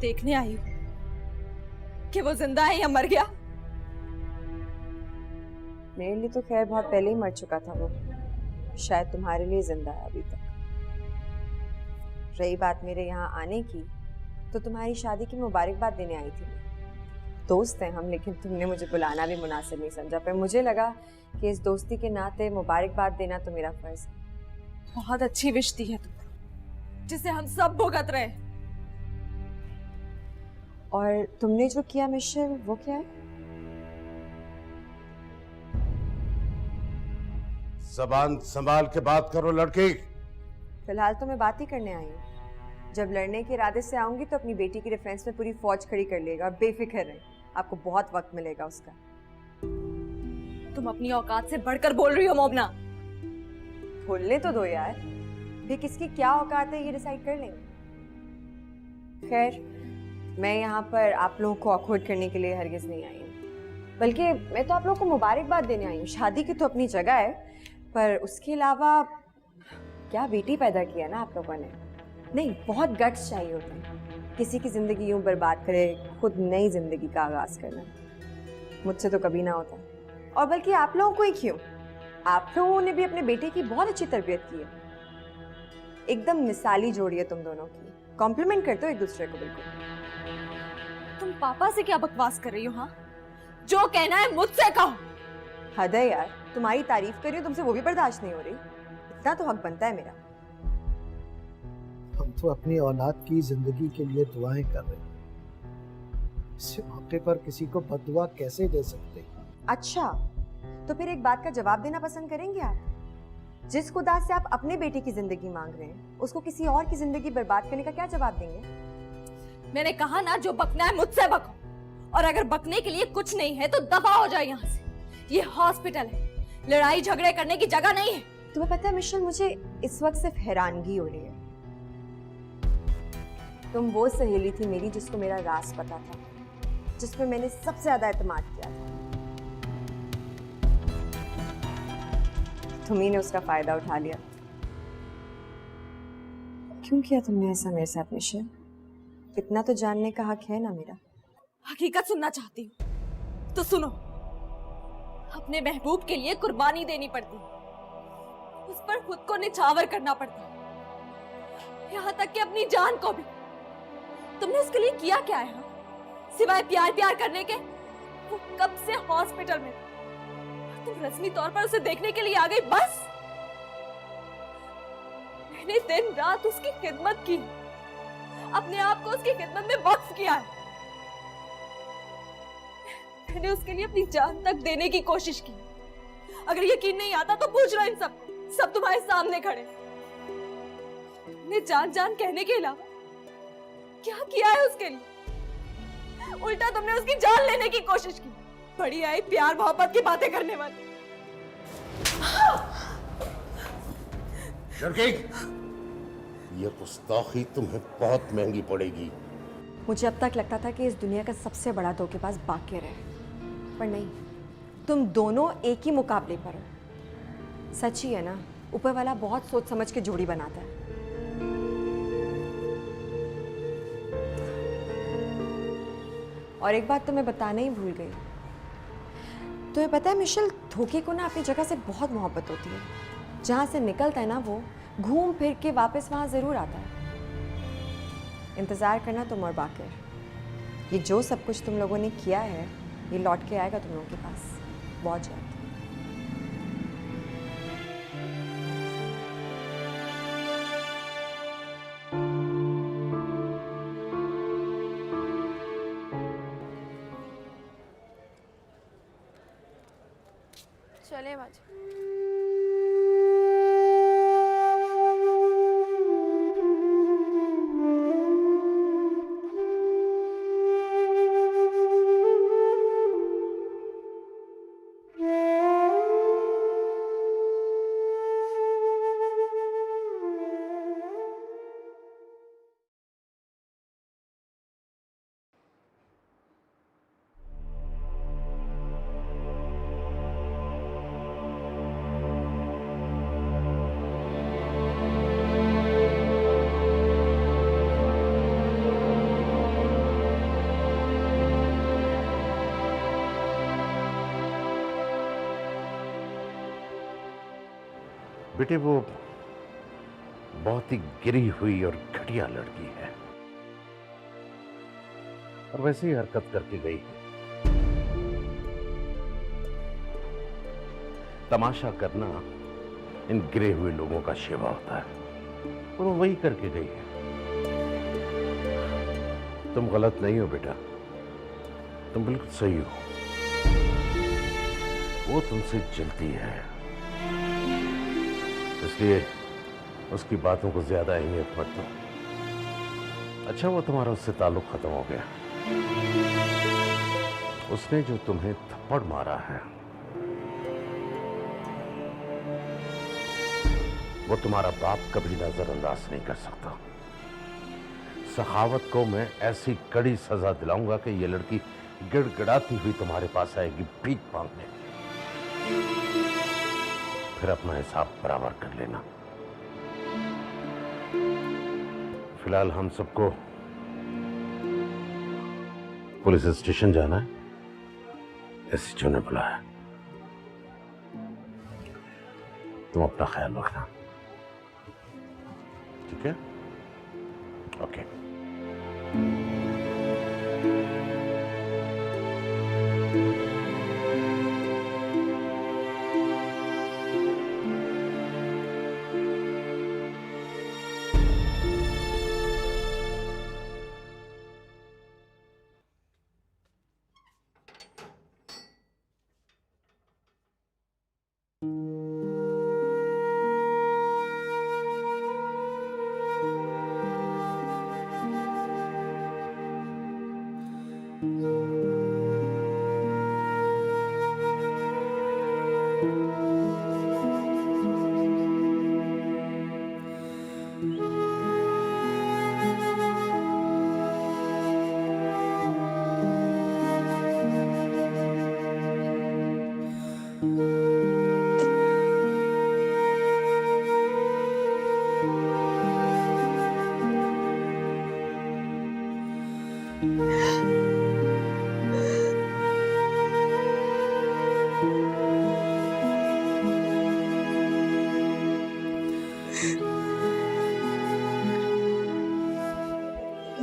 देखने आई हूं कि वो जिंदा है या मर गया। मेरे लिए तो खैर बहुत पहले ही मर चुका था वो, शायद तुम्हारे लिए जिंदा है अभी तक। रही बात मेरे यहाँ आने की, तो तुम्हारी शादी की मुबारकबाद देने आई थी मैं। दोस्त हैं हम, लेकिन तुमने मुझे बुलाना भी मुनासिब नहीं समझा, पर मुझे लगा कि इस दोस्ती के नाते मुबारकबाद देना तो मेरा फर्ज है। बहुत अच्छी विश दी है तुमने, जिसे हम सब भुगत रहे हैं। और तुमने जो किया मिशेल, वो क्या है? ज़बान संभाल के बात करो लड़की। फिलहाल तो मैं बात ही करने आई हूँ। जब लड़ने के इरादे से आऊंगी तो अपनी बेटी की डिफेंस में पूरी फौज खड़ी कर लेगा, और बेफिक्र रहे, आपको बहुत वक्त मिलेगा उसका। तुम अपनी औकात से बढ़कर बोल रही हो मोबना। बोलने तो दो यार, फिर किसकी क्या औकात है ये डिसाइड कर लेंगे। खैर, मैं यहाँ पर आप लोगों को ऑकवर्ड करने के लिए हरगिज नहीं आई हूँ, बल्कि मैं तो आप लोगों को मुबारकबाद देने आई हूँ। शादी की तो अपनी जगह है, पर उसके अलावा क्या बेटी पैदा किया ना आप लोगों ने। नहीं, बहुत गट्स चाहिए होते हैं किसी की जिंदगी यूं बर्बाद करे, खुद नई जिंदगी का आगाज करना। मुझसे तो कभी ना होता, और बल्कि आप लोगों को ही क्यों, आप लोगों ने भी अपने बेटे की बहुत अच्छी तरबियत की है। एकदम मिसाली जोड़ी है तुम दोनों की, कॉम्प्लीमेंट करते हो एक दूसरे को बिल्कुल। तुम पापा से क्या बकवास कर रही हो? हाँ, जो कहना है मुझसे कहो। हद है यार, तुम्हारी तारीफ कर रही हूँ, तुमसे वो भी बर्दाश्त नहीं हो रही। इतना तो हक बनता है मेरा। हम तो अपनी औलाद की जिंदगी के लिए दुआएं कर रहे हैं, इस मौके पर किसी को बददुआ कैसे दे सकते? अच्छा, तो फिर एक बात का जवाब देना पसंद करेंगे आप? जिस खुदा से आप अपने बेटे की जिंदगी मांग रहे हैं, उसको किसी और की जिंदगी बर्बाद करने का क्या जवाब देंगे? मैंने कहा ना, जो बकना है मुझसे बको, और अगर बकने के लिए कुछ नहीं है तो दफा हो जाए यहाँ से। ये हॉस्पिटल है, लड़ाई झगड़े करने की जगह नहीं है। तुम्हें पता है मिशेल, मुझे इस वक्त सिर्फ हैरानगी हो रही है। तुम वो सहेली थी मेरी जिसको मेरा राज पता था, जिसमें मैंने सबसे ज्यादा एतमाद किया था। तुम्ही ने उसका फायदा उठा लिया। क्यों किया तुमने ऐसा मेरे साथ मिशेल? इतना तो जानने का हक है ना मेरा। हकीकत सुनना चाहती हूँ तो सुनो। अपने महबूब के लिए कुर्बानी देनी पड़ती, उस पर खुद को निछावर करना पड़ता, यहाँ तक कि अपनी जान को भी। तुमने उसके लिए किया क्या है? सिवाय प्यार प्यार करने के। वो कब से हॉस्पिटल में, तुम रस्मी तौर पर उसे देखने के लिए आ गई बस। मैंने दिन रात उसकी खिदमत की, अपने आप को उसकी खिदमत में वक्फ किया है। मैंने उसके लिए अपनी जान तक देने की कोशिश की। अगर यकीन नहीं आता तो पूछ लो इन सब तुम्हारे सामने खड़े। तुमने जान जान कहने के अलावा क्या किया है उसके लिए? उल्टा तुमने उसकी जान लेने की कोशिश की। बड़ी आई प्यार मोहब्बत की बातें करने वाली। लड़की, ये गुस्ताखी तुम्हें बहुत महंगी पड़ेगी। मुझे अब तक लगता था कि इस दुनिया का सबसे बड़ा धोखेबाज बाकिर है, पर नहीं, तुम दोनों एक ही मुकाबले पर हो। सच ही है ना, ऊपर वाला बहुत सोच समझ के जोड़ी बनाता है। और एक बात तो मैं बताना ही भूल गई। तुम्हें पता है मिशेल, धोखे को ना अपनी जगह से बहुत मोहब्बत होती है। जहाँ से निकलता है ना, वो घूम फिर के वापस वहाँ ज़रूर आता है। इंतज़ार करना तुम और बाकिर, ये जो सब कुछ तुम लोगों ने किया है, ये लौट के आएगा तुम लोगों के पास बहुत जल्द। चले बाजी। बेटे वो बहुत ही गिरी हुई और घटिया लड़की है और वैसे ही हरकत करके गई है। तमाशा करना इन गिरे हुए लोगों का सेवा होता है और वो वही करके गई है। तुम गलत नहीं हो बेटा, तुम बिल्कुल सही हो। वो तुमसे जलती है, इसलिए उसकी बातों को ज्यादा अहमियत मत दो। अच्छा वो तुम्हारा उससे ताल्लुक खत्म हो गया। उसने जो तुम्हें थप्पड़ मारा है वो तुम्हारा बाप कभी नजरअंदाज नहीं कर सकता। सखावत को मैं ऐसी कड़ी सजा दिलाऊंगा कि ये लड़की गिड़गिड़ाती हुई तुम्हारे पास आएगी भीख मांगने। फिर अपना हिसाब बराबर कर लेना। फिलहाल हम सबको पुलिस स्टेशन जाना है, एसएचओ ने बुलाया। तुम अपना ख्याल रखना, ठीक है? ओके।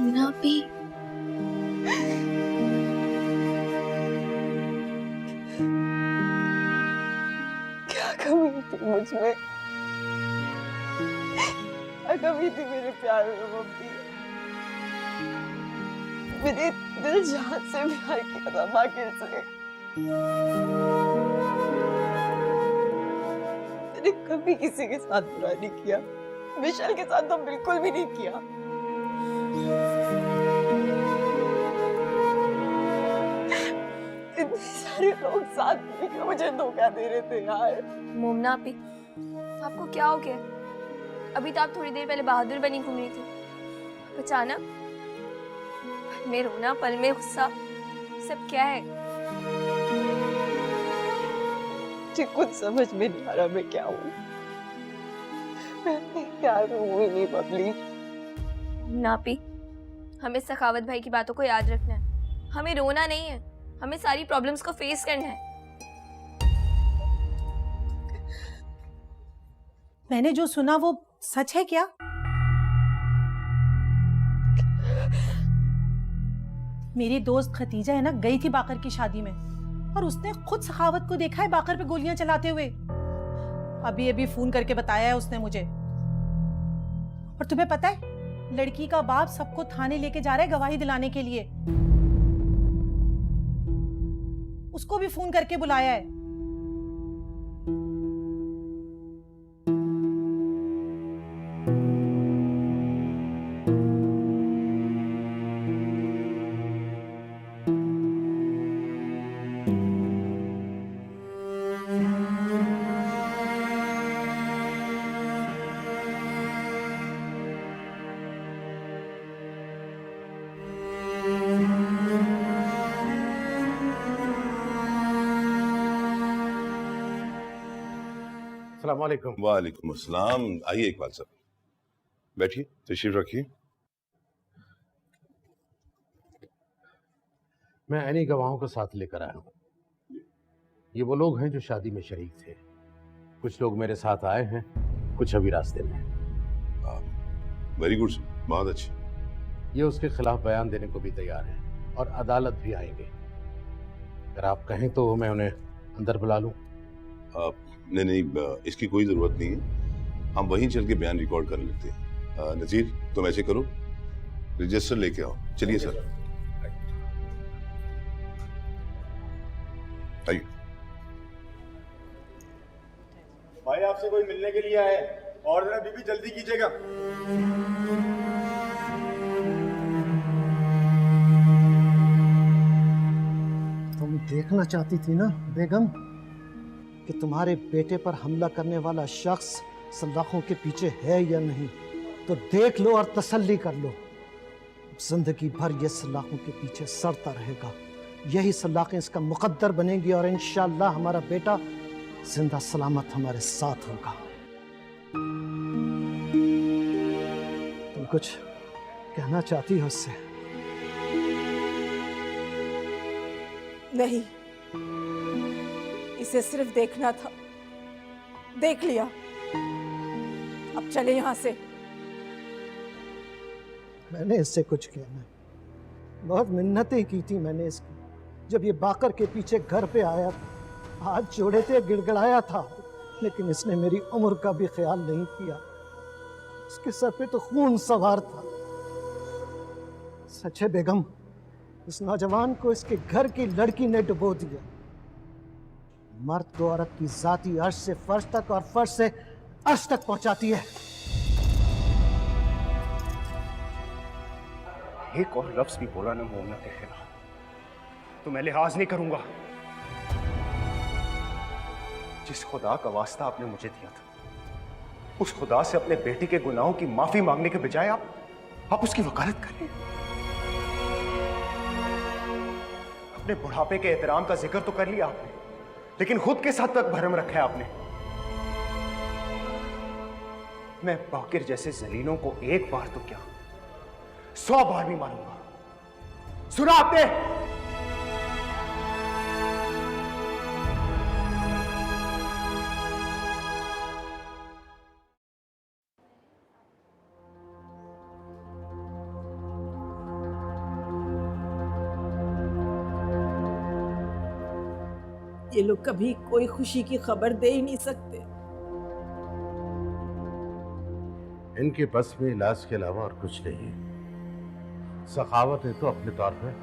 ना भी क्या कमी थी मुझमें? क्या कमी थी मेरे प्यार में मम्मी? मैंने दिल जान से प्यार किया था माकिर से। मैंने कभी किसी के साथ बुरा नहीं किया, विशाल के साथ तो बिल्कुल भी नहीं किया। इतने सारे लोग साथ मिलकर मुझे धोखा दे रहे थे यार। मोमना आपी, आपको क्या हो गया? अभी तो आप थोड़ी देर पहले बहादुर बनी घूम रही थी, अचानक पल में रोना, पल में गुस्सा, सब क्या है? मुझे कुछ समझ में नहीं आ रहा मैं क्या हूँ। मैं क्या हूँ ही नहीं बबली। नापी, हमें सखावत भाई की बातों को याद रखना है। हमें रोना नहीं है, हमें सारी प्रॉब्लम्स को फेस करना है। मैंने जो सुना वो सच है क्या? मेरी दोस्त खतीजा है ना, गई थी बाकर की शादी में और उसने खुद सखावत को देखा है बाकर पे गोलियां चलाते हुए। अभी अभी फोन करके बताया है उसने मुझे। और तुम्हें पता है, लड़की का बाप सबको थाने लेके जा रहा है गवाही दिलाने के लिए। उसको भी फोन करके बुलाया है। अस्सलाम वालेकुम। वालेकुम अस्सलाम। आइए इकबाल साहब, बैठिए, तशरीफ रखिए। मैं इन्हीं गवाहों को साथ लेकर आया हूँ। ये वो लोग हैं जो शादी में शरीक थे। कुछ लोग मेरे साथ आए हैं कुछ अभी रास्ते में है। वेरी गुड सर, बहुत अच्छी। ये उसके खिलाफ बयान देने को भी तैयार है और अदालत भी आएंगे। अगर आप कहें तो मैं उन्हें अंदर बुला लूं। नहीं, इसकी कोई ज़रूरत नहीं है, हम वहीं चल के बयान रिकॉर्ड कर लेते हैं। नज़ीर, तुम ऐसे करो, रजिस्टर लेके आओ। चलिए सर, आइए। भाई आपसे कोई मिलने के लिए आए, और जरा बीबी जल्दी कीजिएगा। तुम देखना चाहती थी ना बेगम कि तुम्हारे बेटे पर हमला करने वाला शख्स सलाखों के पीछे है या नहीं, तो देख लो और तसल्ली कर लो। जिंदगी भर ये सलाखों के पीछे सड़ता रहेगा, यही सलाखें इसका मुकद्दर बनेंगी और इंशाअल्लाह हमारा बेटा जिंदा सलामत हमारे साथ होगा। तुम कुछ कहना चाहती हो उससे? नहीं, इसे सिर्फ देखना था, देख लिया, अब चले यहां से। मैंने इससे कुछ किया नहीं, बहुत मिन्नतें की थी मैंने इसकी। जब ये बाकर के पीछे घर पे आया था, हाथ जोड़े थे, गिड़गिड़ाया था, लेकिन इसने मेरी उम्र का भी ख्याल नहीं किया। इसके सर पे तो खून सवार था। सच है बेगम, इस नौजवान को इसके घर की लड़की ने डुबो दिया। मर्द को औरत की जाती अर्श से फर्श तक और फर्श से अर्श तक पहुंचाती है। एक और लफ्ज भी बोला ना मोमना के खिलाफ तो मैं लिहाज नहीं करूंगा। जिस खुदा का वास्ता आपने मुझे दिया था, उस खुदा से अपने बेटे के गुनाहों की माफी मांगने के बजाय आप उसकी वकालत कर रहे हैं। अपने बुढ़ापे के एहतराम का जिक्र तो कर लिया आपने, लेकिन खुद के साथ तक भरम रखा है आपने। मैं बाकिर जैसे जलीलों को एक बार तो क्या 100 बार भी मारूंगा। सुना आपने? ये लोग कभी कोई खुशी की खबर दे ही नहीं सकते। इनके बस में इलाज के अलावा और कुछ नहीं। सखावत ने तो अपने तौर पर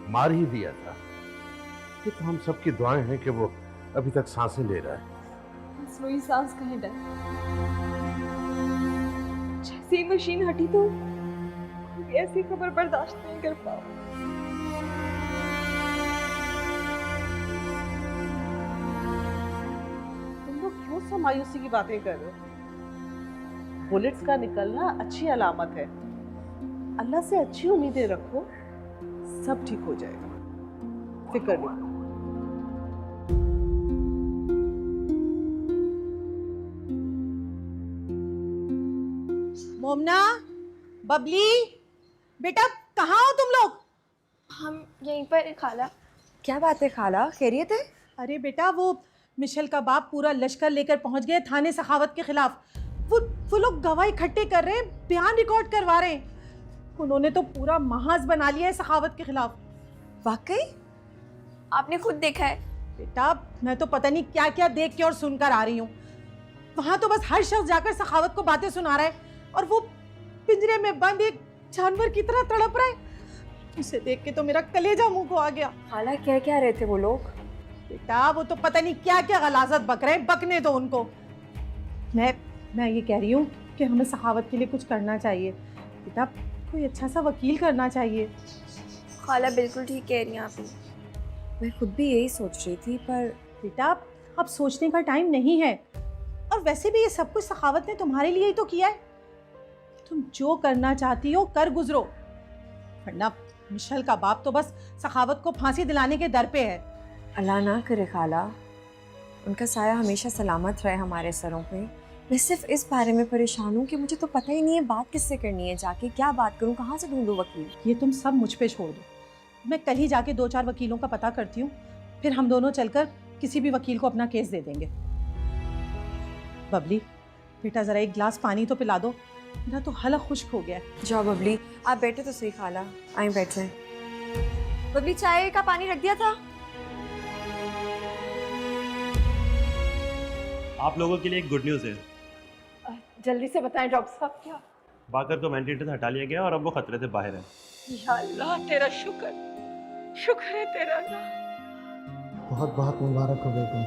मार ही दिया था। ये तो हम सबकी दुआएं हैं कि वो अभी तक सांसें ले रहा है। सुई सांस कहीं डर, जैसे ही मशीन हटी तो कोई ऐसी खबर बर्दाश्त नहीं कर पाओ। क्यों मायूसी की बातें कर रहे हो? बुलेट्स का निकलना अच्छी अलामत है। अल्लाह से अच्छी उम्मीदें रखो, सब ठीक हो जाएगा, फिक्र नहीं। मोमना, बबली, बेटा कहाँ हो तुम लोग? हम यहीं पर खाला। क्या बात है खाला, खैरियत है? अरे बेटा, वो मिशेल का बाप पूरा लश्कर लेकर पहुंच गए थाने सखावत के खिलाफ। वो लोग गवाही इकट्ठे कर रहे हैं, बयान रिकॉर्ड करवा रहे हैं। उन्होंने तो पूरा महाज बना लिया है सखावत के खिलाफ। वाकई? आपने खुद देखा है? बेटा, मैं तो पता नहीं क्या क्या देख के और सुनकर आ रही हूँ। वहां तो बस हर शख्स जाकर सखावत को बातें सुना रहा है और वो पिंजरे में बंद एक जानवर की तरह तड़प रहा है। उसे देख के तो मेरा कलेजा मुंह को आ गया। खाला क्या क्या रहे थे वो लोग? बेटा, वो तो पता नहीं क्या क्या गलाजत बक रहे हैं, बकने दो उनको। मैं ये कह रही हूँ कि हमें सखावत के लिए कुछ करना चाहिए। बेटा, कोई अच्छा सा वकील करना चाहिए। खाला बिल्कुल ठीक कह रही हैं आप। मैं खुद भी यही सोच रही थी, पर बेटा अब सोचने का टाइम नहीं है। और वैसे भी ये सब कुछ सखावत ने तुम्हारे लिए ही तो किया है। तुम जो करना चाहती हो कर गुजरो, वरना मिशेल का बाप तो बस सखावत को फांसी दिलाने के दर पे है। अल्लाह ना करे खाला, उनका साया हमेशा सलामत रहे हमारे सरों पे। मैं सिर्फ इस बारे में परेशान हूँ कि मुझे तो पता ही नहीं है बात किससे करनी है, जाके क्या बात करूँ, कहाँ से ढूंढूं वकील। ये तुम सब मुझ पे छोड़ दो। मैं कल ही जाके 2-4 वकीलों का पता करती हूँ, फिर हम दोनों चलकर किसी भी वकील को अपना केस दे देंगे। बबली, बेटा जरा एक गिलास पानी तो पिला दो, मेरा तो हलक खुश्क हो गया है। जाओ बबली, आप बैठे तो सही खाला। आई बैठ जाए। बबली चाय का पानी रख दिया था। आप लोगों के लिए एक गुड न्यूज़ है। जल्दी से बताएं डॉक्टर साहब क्या? बाकर को वेंटिलेटर से हटा लिया गया और अब वो खतरे से बाहर है। या अल्लाह तेरा शुक्र, शुक्र है तेरा अल्लाह। बहुत बहुत मुबारक हो बेगम।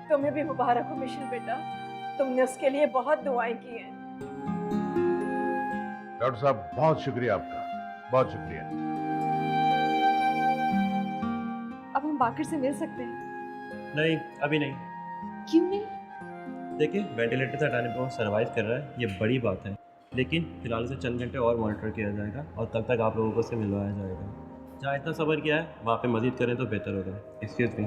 तुम्हें भी मुबारक हो मिशेल बेटा, तुमने उसके लिए बहुत दुआएं की हैं। डॉक्टर साहब बहुत शुक्रिया आपका, बहुत शुक्रिया। अब हम बाकर से मिल सकते हैं? नहीं, अभी नहीं। क्यों नहीं? देखिए, वेंटिलेटर से हटाने पर वो सर्वाइव कर रहा है, ये बड़ी बात है। लेकिन फिलहाल से चंद घंटे और मॉनिटर किया जाएगा और तब तक आप लोगों को से मिलवाया जाएगा। जहाँ इतना सब्र किया है वहाँ पे मजीद करें तो बेहतर होगा। Excuse me.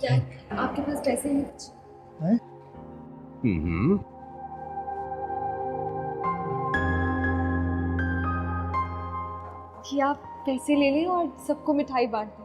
आपके पास पैसे हैं कुछ? कि आप पैसे ले लें और सबको मिठाई बांट दें।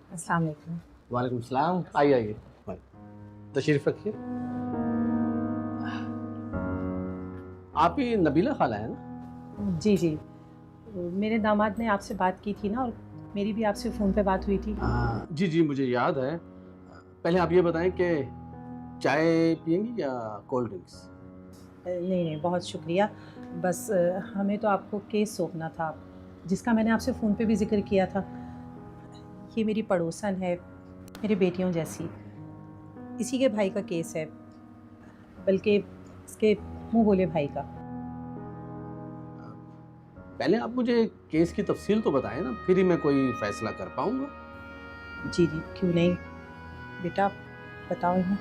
अस्सलाम वालेकुम। वालेकुम सलाम। आइए आइए, तशरीफ रखिए। आप ही नबीला खाला है ना? जी जी, मेरे दामाद ने आपसे बात की थी ना, और मेरी भी आपसे फ़ोन पे बात हुई थी। जी जी, मुझे याद है। पहले आप ये बताएं कि चाय पियेंगी या कोल्ड ड्रिंक्स? नहीं नहीं, बहुत शुक्रिया। बस हमें तो आपको केस सौंपना था, जिसका मैंने आपसे फ़ोन पे भी जिक्र किया था। ये मेरी पड़ोसन है, मेरी बेटियों जैसी। इसी के भाई का केस है, बल्कि इसके मुंह बोले भाई का। पहले आप मुझे केस की तफसील तो बताएं ना, फिर ही मैं कोई फैसला कर पाऊंगा। जी जी, क्यों नहीं बेटा, बताओ ना।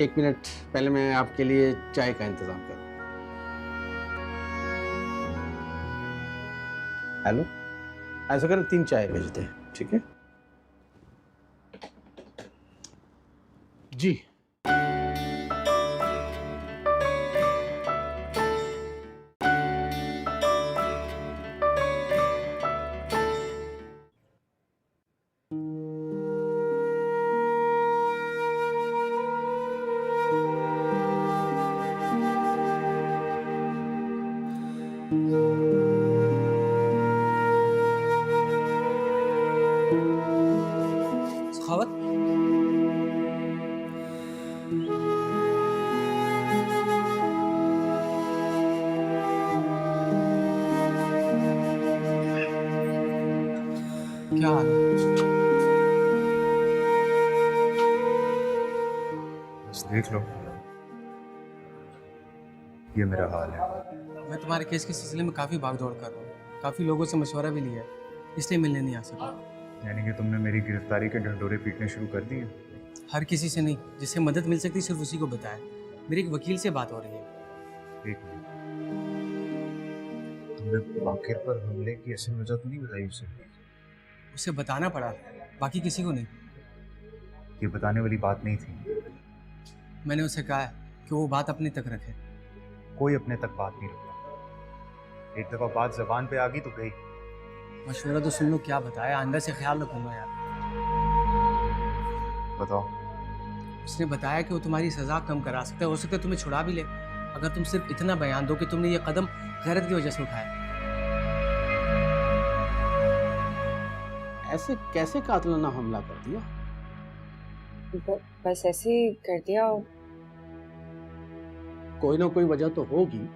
एक मिनट, पहले मैं आपके लिए चाय का इंतज़ाम करूँ। हेलो, ऐसा करें 3 चाय भेज दें, ठीक है? जी। सखावत, क्या हाल है? बस देख लो, ये मेरा हाल है। मैं तुम्हारे केस के सिलसिले में काफ़ी भागदौड़ कर रहा हूँ, काफ़ी लोगों से मशवरा भी लिया है, इसलिए मिलने नहीं आ सका। यानी कि तुमने मेरी गिरफ्तारी के ढंढोरे पीटने शुरू कर दिए? हर किसी से नहीं, जिससे मदद मिल सकती सिर्फ उसी को बताया। मेरे एक वकील से बात हो रही है। एक मिनट, तुमने बाकिर पर हमले की असल वजह तो नहीं बताई उसे? उसे बताना पड़ा, बाकी किसी को नहीं। ये बताने वाली बात नहीं थी। मैंने उसे कहा है कि वो बात अपने तक रखे। कोई अपने तक बात नहीं रखता। एक दफा बात जबान पे आ गई तो गई। मशवरा तो सुन लो, क्या बताया, अंदर से ख्याल रखूंगा यार। बताओ। उसने बताया कि वो तुम्हारी सजा कम करा सकता है, हो सकता है तुम्हें छुड़ा भी ले, अगर तुम सिर्फ इतना बयान दो कि तुमने ये कदम गैरत की वजह से उठाया। ऐसे कैसे कातिलाना हमला कर दिया? बस ऐसे ही कर दिया। कोई ना कोई वजह तो होगी।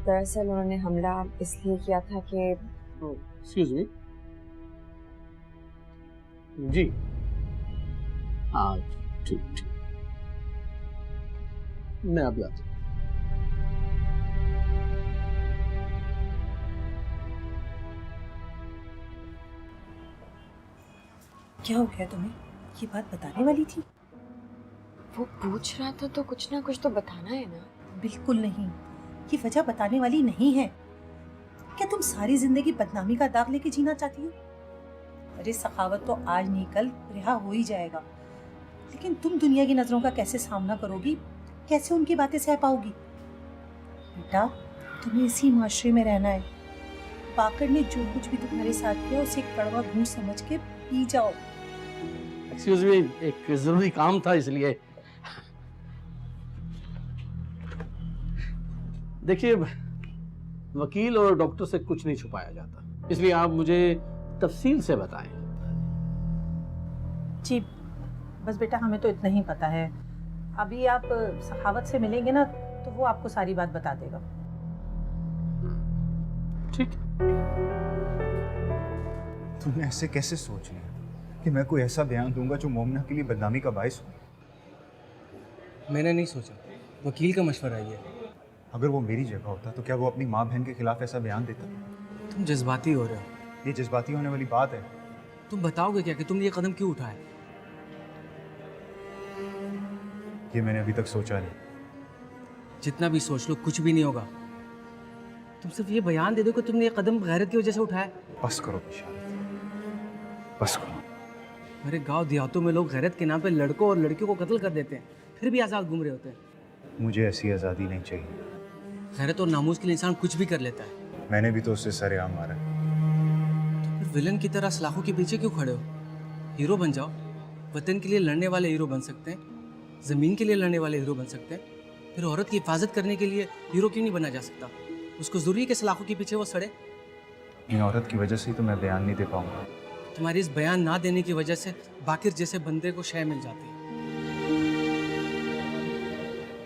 दरअसल उन्होंने हमला इसलिए किया था कि एक्सक्यूज मी जी, हाँ ठीक ठीक, मैं अभी आता हूँ। क्या हो गया तुम्हें? ये बात बताने वाली थी? वो पूछ रहा था तो कुछ ना कुछ तो बताना है ना। बिल्कुल नहीं, ये वजह बताने वाली नहीं है। क्या तुम सारी जिंदगी बदनामी का दाग लेके जीना चाहती हो? अरे सखावत तो आज नहीं कल रिहा हो ही जाएगा, लेकिन तुम दुनिया की नजरों का कैसे सामना करोगी? कैसे उनकी बातें सह पाओगी? बेटा, तुम्हें इसी माशरे में रहना है। बाकर ने जो कुछ भी तुम्हारे साथ किया उसे एक कड़वा घूंट समझ के पी जाओ। एक्सक्यूज मी, एक जरूरी काम था इसलिए। देखिए, वकील और डॉक्टर से कुछ नहीं छुपाया जाता, इसलिए आप मुझे तफसील से बताएं। जी बस बेटा, हमें तो इतना ही पता है। अभी आप सखावत से मिलेंगे ना तो वो आपको सारी बात बता देगा। ठीक। तुमने ऐसे कैसे सोच लिया कि मैं कोई ऐसा बयान दूंगा जो मोमिना के लिए बदनामी का बायस हो? मैंने नहीं सोचा, वकील का मशवरा ये है। अगर वो मेरी जगह होता तो क्या वो अपनी माँ बहन के खिलाफ ऐसा बयान देता? तुम जज्बाती हो रहे हो। ये जज्बाती होने वाली बात है। तुम बताओगे क्या कि तुमने ये कदम क्यों उठाया? ये मैंने अभी तक सोचा नहीं। जितना भी सोच लो कुछ भी नहीं होगा। तुम सिर्फ ये बयान दे दो कि तुमने ये कदम गैरत की वजह से उठाया। बस करो बिशारत, बस करो। मेरे गांव देहातों में लोग गैरत के नाम पे लड़कों और लड़कियों को कत्ल कर देते हैं, फिर भी आज़ाद घूम रहे होते हैं। मुझे ऐसी आज़ादी नहीं चाहिए। गैरत और नामूस के लिए इंसान कुछ भी कर लेता है। मैंने भी तो उससे सरेआम मारा। तो फिर विलन की तरह सलाखों के पीछे क्यों खड़े हो? हीरो बन जाओ। वतन के लिए लड़ने वाले हीरो बन सकते हैं, ज़मीन के लिए लड़ने वाले हीरो बन सकते हैं। फिर औरत की हिफाजत करने के लिए हीरो क्यों नहीं बना जा सकता? उसको ज़रूरी है कि सलाखों के पीछे वो सड़े? इन औरत की वजह से ही तो मैं बयान नहीं दे पाऊंगा। तुम्हारी इस बयान ना देने की वजह से बाकिर जैसे बंदे को शय मिल जाती है।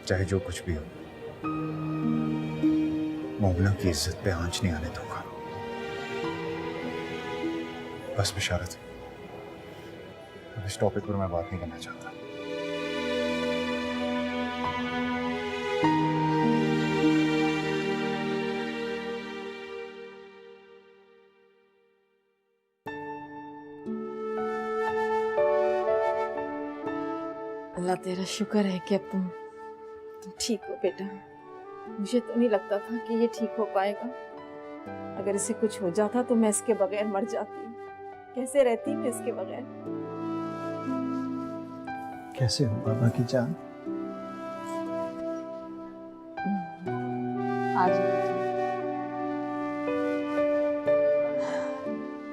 चाहे जो कुछ भी हो, मोमिना की इज्जत पे आंच नहीं आने दूंगा। बस बिशारत, अब इस टॉपिक पर मैं बात नहीं करना चाहता। अल्लाह तेरा शुक्र है कि अब तुम ठीक हो बेटा। मुझे तो नहीं लगता था कि ये ठीक हो पाएगा। अगर इसे कुछ हो जाता तो मैं इसके बगैर मर जाती। कैसे रहती मैं इसके बगैर? कैसे हो बाबा की जान? आज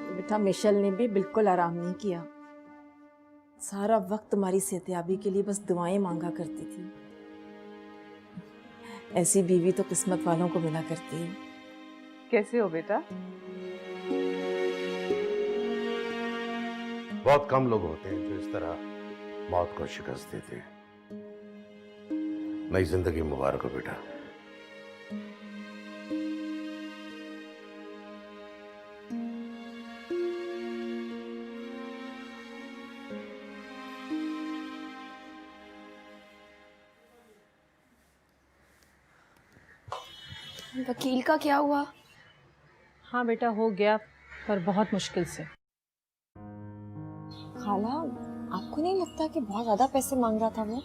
बेटा, मिशेल ने भी बिल्कुल आराम नहीं किया। सारा वक्त तुम्हारी सेहतयाबी के लिए बस दुआएं मांगा करती थी। ऐसी बीवी तो किस्मत वालों को मिला करती है। कैसे हो बेटा? बहुत कम लोग होते हैं जो इस तरह मौत को शिकस्त देते हैं। नई जिंदगी मुबारक हो बेटा। वकील का क्या हुआ? हाँ बेटा, हो गया, पर बहुत मुश्किल से। खाला, आपको नहीं लगता कि बहुत ज्यादा पैसे मांग रहा था वो?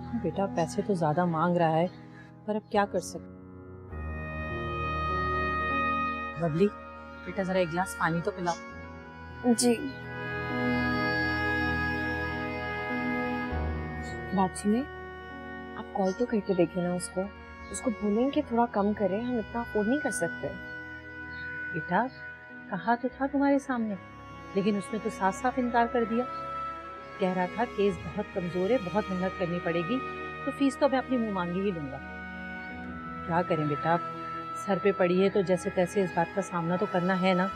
हाँ बेटा, पैसे तो ज्यादा मांग रहा है, पर अब क्या कर सकते। बबली बेटा, जरा एक गिलास पानी तो पिलाओ। जी। बात सुने, आप कॉल तो करके देखिए ना उसको। उसको बोलें कि थोड़ा कम करें, हम इतना अफोर्ड नहीं कर सकते। बेटा, कहा तो था तुम्हारे सामने, लेकिन उसने तो साफ साफ इनकार कर दिया। कह रहा था केस बहुत कमजोर है, बहुत मेहनत करनी पड़ेगी, तो फीस तो मैं अपनी मुंह मांगी ही लूंगा। क्या करें बेटा, सर पे पड़ी है तो जैसे तैसे इस बात का सामना तो करना है ना।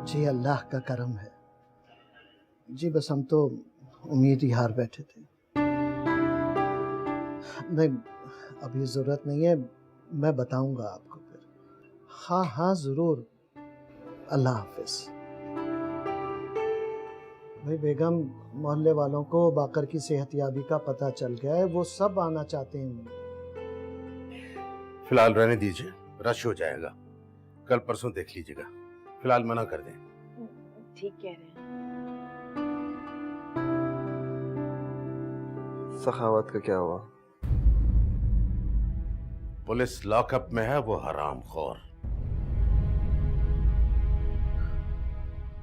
जी अल्लाह का करम है जी, बस हम तो उम्मीद ही हार बैठे थे। नहीं, अभी ज़रूरत नहीं है, मैं बताऊंगा आपको फिर। हाँ हाँ ज़रूर। अल्लाह हाफिज़। भाई बेगम, मोहल्ले वालों को बाकर की सेहतयाबी का पता चल गया है, वो सब आना चाहते हैं। फिलहाल रहने दीजिए, रश हो जाएगा, कल परसों देख लीजिएगा। फिलहाल मना कर दें। ठीक कह रहे हैं। सखावत का क्या हुआ? पुलिस लॉकअप में है, वो हरामखोर।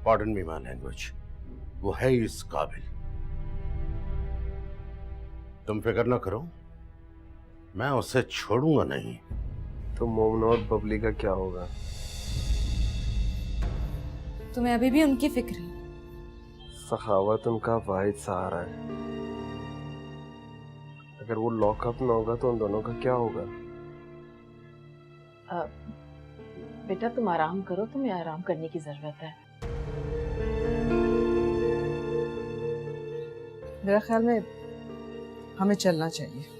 Pardon me my language, वो है इस काबिल। तुम फिक्र ना करो, मैं उसे छोड़ूंगा नहीं। तो मोमन और बबली का क्या होगा? तुम्हें अभी भी उनकी फिक्र है? सखावत उनका वाहिद सहारा है। अगर वो लॉकअप में होगा तो उन दोनों का क्या होगा? बेटा तुम आराम करो, तुम्हें आराम करने की जरूरत है। मेरा ख्याल में हमें चलना चाहिए।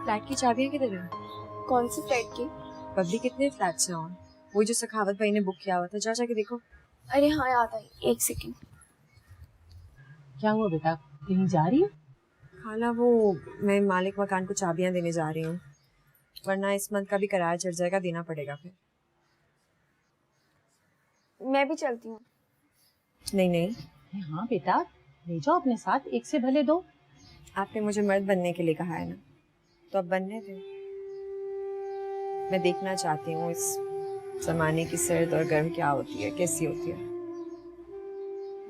फ्लैट की चाबियां किधर है? कौन सी फ्लाइट की? बबली कितने फ्लैट्स हैं और? वो जो सखावत भाई ने बुक किया हुआ था, जा जाके देखो। अरे हाँ याद आई, एक सेकेंड। क्या हुआ बेटा, कहीं जा रही हो? खाला, वो मैं मालिक मकान को चाबियां देने जा रही हूँ, वरना इस मंथ का भी किराया चढ़ जाएगा, देना पड़ेगा फिर। मैं भी चलती हूँ। नहीं नहीं, हाँ बेटा, ले जाओ अपने साथ, एक से भले दो। आपने मुझे मर्द बनने के लिए कहा है ना, तो अब बनने दे। मैं देखना चाहती हूँ इस जमाने की सर्द और गर्म क्या होती है, कैसी होती है।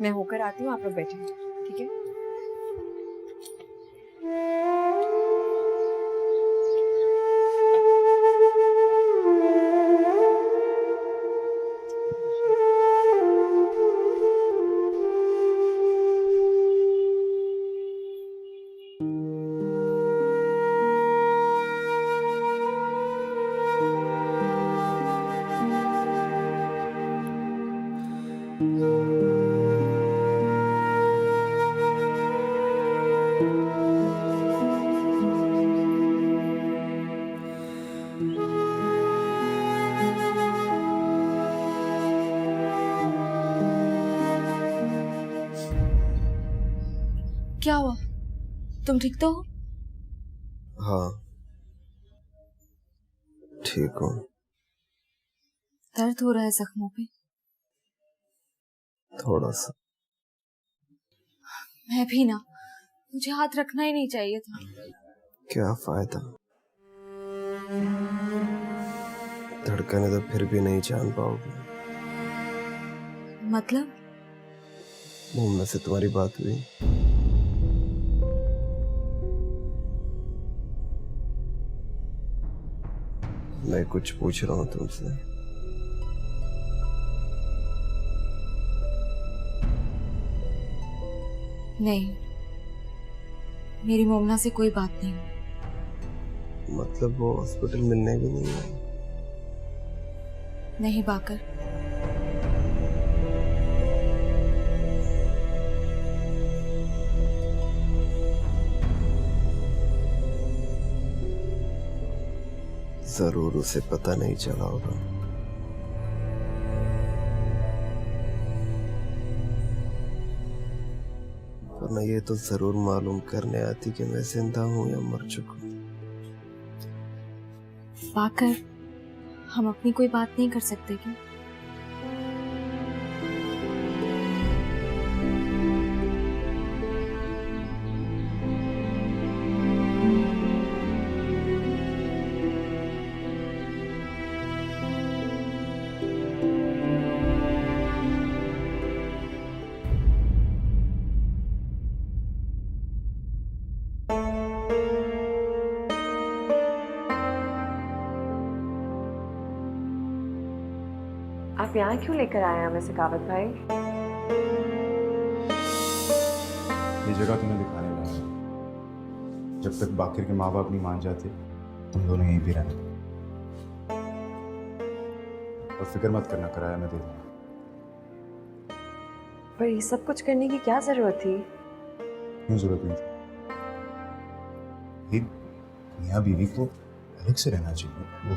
मैं होकर आती हूँ, आप लोग बैठे, ठीक है? क्या हुआ, तुम ठीक तो हो? हाँ ठीक हूँ। दर्द हो रहा है जख्मों पे? थोड़ा सा। मैं भी ना, मुझे हाथ रखना ही नहीं चाहिए था। क्या फायदा, धड़कने तो फिर भी नहीं जान पाओगे। मतलब? मोमना से तुम्हारी बात हुई? मैं कुछ पूछ रहा हूँ तुमसे। नहीं, मेरी मोमना से कोई बात नहीं। मतलब वो हॉस्पिटल मिलने भी नहीं आई? नहीं बाकर, जरूर उसे पता नहीं चला होगा। वरना ये तो जरूर मालूम करने आती कि मैं जिंदा हूं या मर चुका हूं। बाकर, हम अपनी कोई बात नहीं कर सकते क्या? आप यहाँ क्यों लेकर आए हमें सखावत भाई? ये जगह तुम्हें दिखाने लगा। जब तक बाकिर के माँ बाप नहीं मान जाते तुम दोनों यहीं भी रहना। और फिक्र मत करना, किराया मैं दे दूंगा। पर ये सब कुछ करने की क्या जरूरत थी? क्यों जरूरत नहीं थी? मियाँ बीवी को अलग से रहना चाहिए। वो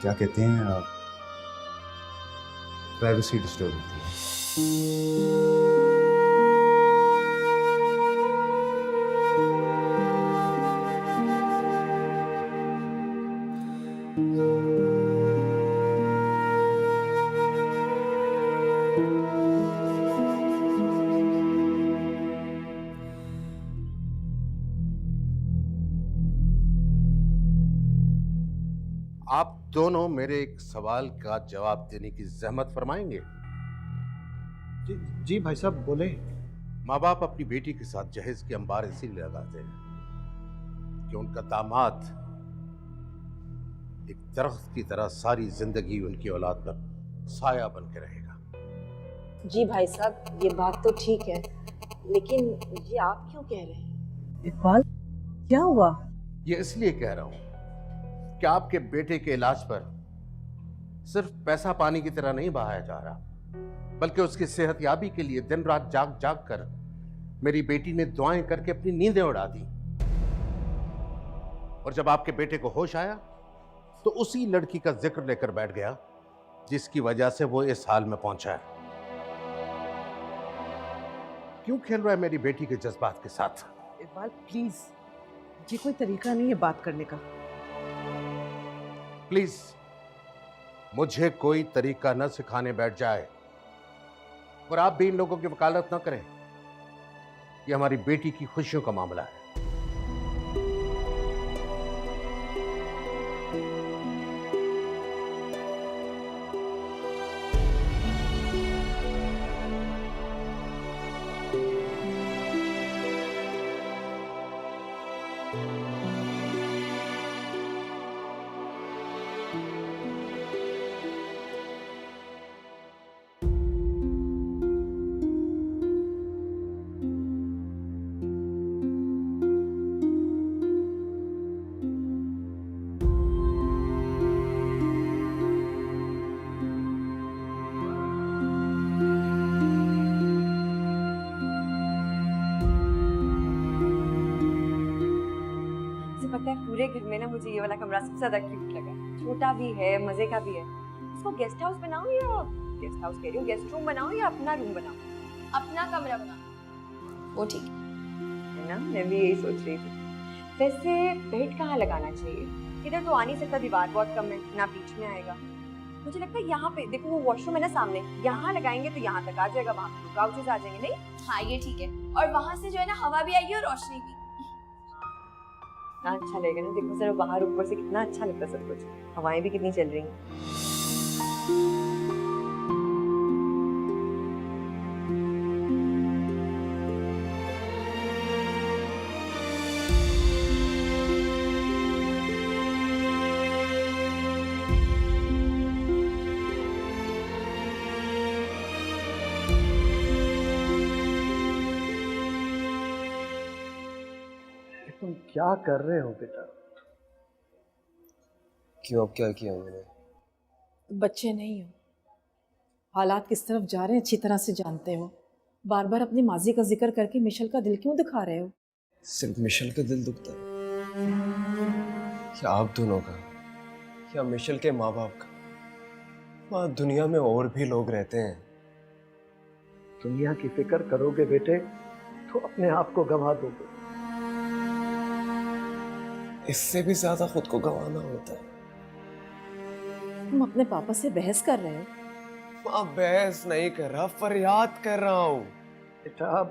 क्या कहते हैं, प्राइवेसी डिस्टर्ब होती है। आप दोनों मेरे एक सवाल का जवाब देने की जहमत फरमाएंगे? जी भाई साहब बोले। माँ बाप अपनी बेटी के साथ जहेज के अंबार इसीलिए लगाते हैं कि उनका दामाद एक दरख्त की तरह सारी जिंदगी उनकी औलाद पर साया बन के रहेगा। जी भाई साहब, ये बात तो ठीक है, लेकिन ये आप क्यों कह रहे हैं? इकबाल, क्या हुआ? ये इसलिए कह रहा हूं कि आपके बेटे के इलाज पर सिर्फ पैसा पानी की तरह नहीं बहाया जा रहा, बल्कि उसकी सेहतयाबी के लिए दिन रात जाग जाग कर मेरी बेटी ने दुआएं करके अपनी नींदें उड़ा दी। और जब आपके बेटे को होश आया तो उसी लड़की का जिक्र लेकर बैठ गया जिसकी वजह से वो इस हाल में पहुंचा है। क्यों खेल रहा है मेरी बेटी के जज्बात के साथ? इकबाल प्लीज, ये कोई तरीका नहीं है बात करने का। प्लीज मुझे कोई तरीका न सिखाने बैठ जाए और आप भी इन लोगों की वकालत न करें। ये हमारी बेटी की खुशियों का मामला है। पता है पूरे घर में ना मुझे ये वाला कमरा सबसे ज्यादा क्यूट लगा। छोटा भी है, मजे का भी है। इसको गेस्ट हाउस बनाऊं या गेस्ट हाउस कह रही हूँ, गेस्ट रूम बनाऊं या अपना रूम बनाऊं? अपना कमरा बना, वो ठीक है ना? मैं भी यही सोच रही थी। वैसे बेड कहाँ लगाना चाहिए? इधर तो आ नहीं सकता, दीवार बहुत कम है, ना बीच में आएगा। मुझे लगता है यहाँ पे देखो, वो वॉशरूम है ना सामने, यहाँ लगाएंगे तो यहाँ तक आ जाएगा, वहाँ पे काउचेस आ जाएंगे। नहीं हाँ ये ठीक है, और वहां से जो है ना हवा भी आएगी और रोशनी भी। अच्छा लगेगा ना? देखो जरा बाहर ऊपर से कितना अच्छा लगता है सब कुछ, हवाएं भी कितनी चल रही हैं। तुम क्या कर रहे हो बेटा? क्यों, अब क्या किया मैंने? तुम बच्चे नहीं हो, हालात किस तरफ जा रहे हैं अच्छी तरह से जानते हो। बार बार अपनी माजी का जिक्र करके मिशेल का दिल क्यों दिखा रहे हो? सिर्फ मिशेल का दिल दुखता है या आप दोनों का, या मिशेल के माँ बाप का? वहाँ दुनिया में और भी लोग रहते हैं। दुनिया की फिक्र करोगे बेटे तो अपने आप को गंवा दोगे। इससे भी ज्यादा खुद को गंवाना होता है। तुम अपने पापा से बहस कर रहे हो? माँ, बहस नहीं कर रहा, फरियाद कर रहा हूँ। बेटा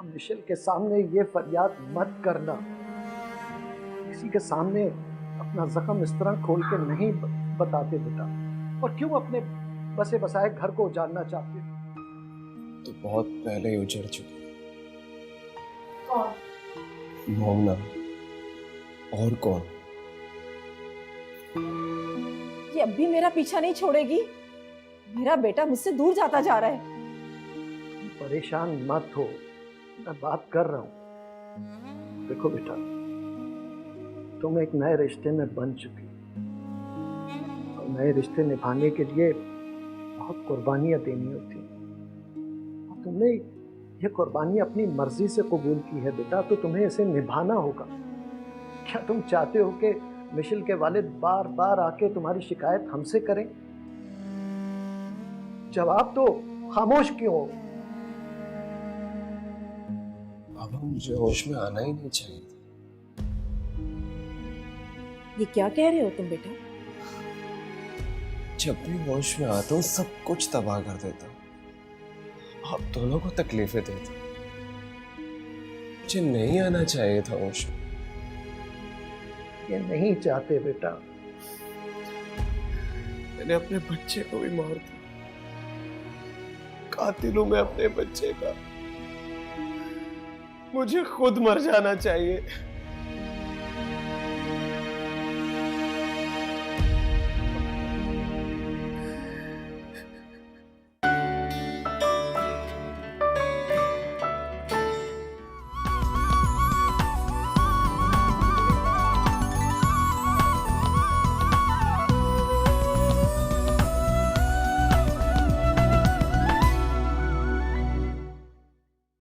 मिशेल के सामने ये फरियाद मत करना। किसी के सामने अपना जख्म इस तरह खोल के नहीं बताते बेटा। और क्यों अपने बसे बसाए घर को उजाड़ना चाहते हो? तो बहुत पहले ही उजड़ चुकी। कौन? मोहना। और कौन? ये अब भी मेरा पीछा नहीं छोड़ेगी? मेरा बेटा मुझसे दूर जाता जा रहा है। परेशान मत हो, मैं बात कर रहा हूं। देखो बेटा, तुम एक नए रिश्ते में बन चुकी और नए रिश्ते निभाने के लिए बहुत कुर्बानियां देनी होती हैं। और तुमने ये कुर्बानी अपनी मर्जी से कबूल की है बेटा, तो तुम्हें इसे निभाना होगा। क्या तुम चाहते हो कि मिशेल के वालिद बार बार आके तुम्हारी शिकायत हमसे करें? जवाब तो खामोश क्यों हो? अब मुझे होश में आना ही नहीं चाहिए था। ये क्या कह रहे हो तुम बेटा? जब भी होश में आता हूँ सब कुछ तबाह कर देता हूँ। आप दोनों को तकलीफें देता हूँ। मुझे नहीं आना चाहिए था होश में। ये नहीं चाहते बेटा। मैंने अपने बच्चे को भी मार दिया। कातिल हूं मैं अपने बच्चे का। मुझे खुद मर जाना चाहिए।